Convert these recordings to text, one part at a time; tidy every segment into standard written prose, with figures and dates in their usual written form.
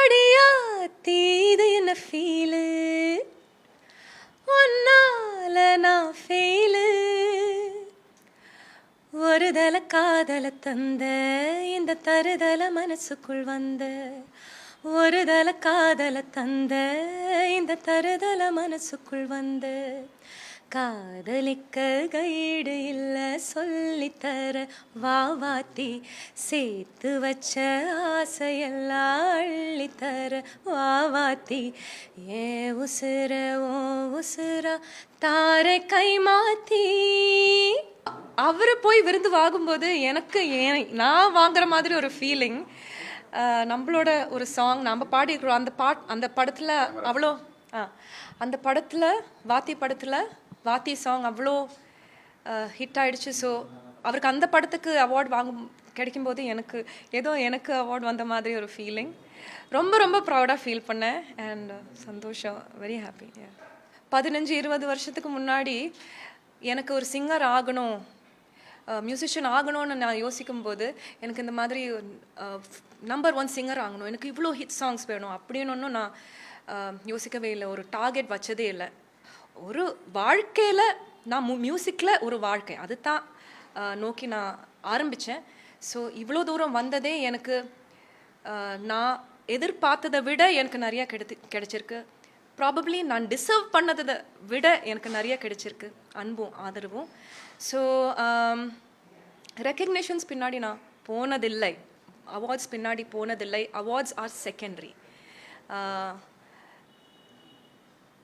அடியா தீது என்ன ஃபீலு ஒன்னால நான் ஃபெயிலு ஒரு தல காதல தந்த இந்த தருதல மனசுக்குள் வந்த ஒரு தல காதல தந்த இந்த தருதல மனசுக்குள் வந்த காதலிக்க கைடு இல்ல சொல்லித்தர வாவாத்தி சேர்த்து வச்ச ஆசையெல்லாம் அள்ளித்தர வாவாத்தி ஏ உசுர ஓ உசுரா தாரை கை மாத்தி. அவர் போய் விருந்து வாங்கும்போது எனக்கு நான் வாங்குற மாதிரி ஒரு ஃபீலிங். நம்மளோட ஒரு சாங் நம்ம பாடிக்கிறோம் அந்த படத்தில் அவ்வளோ அந்த படத்தில் வாத்தி சாங் அவ்வளோ ஹிட் ஆயிடுச்சு. ஸோ அவருக்கு அந்த படத்துக்கு அவார்டு கிடைக்கும்போது எனக்கு அவார்டு வந்த மாதிரி ஒரு ஃபீலிங். ரொம்ப ரொம்ப ப்ரௌடாக ஃபீல் பண்ணேன் அண்ட் சந்தோஷம், வெரி ஹாப்பி. 15-20 வருஷத்துக்கு முன்னாடி எனக்கு ஒரு சிங்கர் ஆகணும், மியூசிஷியன் ஆகணும்னு நான் யோசிக்கும்போது எனக்கு இந்த மாதிரி நம்பர் 1 சிங்கர் ஆகணும், எனக்கு இவ்வளோ ஹிட் சாங்ஸ் வேணும் அப்படின்னு ஒன்றும் நான் யோசிக்கவே இல்லை, ஒரு டார்கெட் வச்சதே இல்லை. ஒரு வாழ்க்கையில் நான் மியூசிக்கில் ஒரு வாழ்க்கை அது தான் நோக்கி நான் ஆரம்பித்தேன். ஸோ இவ்வளோ தூரம் வந்ததே எனக்கு நான் எதிர்பார்த்ததை விட எனக்கு நிறையா கிடைச்சிருக்கு. ப்ராபப்ளி நான் டிசர்வ் பண்ணதை விட எனக்கு நிறைய கிடைச்சிருக்கு, அன்பும் ஆதரவும். ஸோ ரெக்கக்னேஷன்ஸ் பின்னாடி நான் போனதில்லை, அவார்ட்ஸ் பின்னாடி போனதில்லை. Awards R secondary.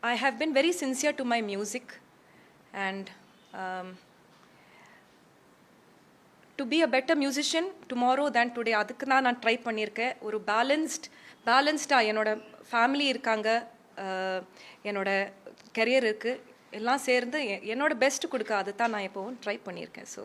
I have been very sincere to my music and to be a better musician tomorrow than today. அதுக்கு தான் நான் ட்ரை பண்ணியிருக்கேன். ஒரு பேலன்ஸ்டாக என்னோட ஃபேமிலி இருக்காங்க, என்னோட கெரியர் இருக்குது, எல்லாம் சேர்ந்து என்னோட பெஸ்ட் கொடுக்க அது தான் நான் எப்போவும் ட்ரை பண்ணியிருக்கேன். ஸோ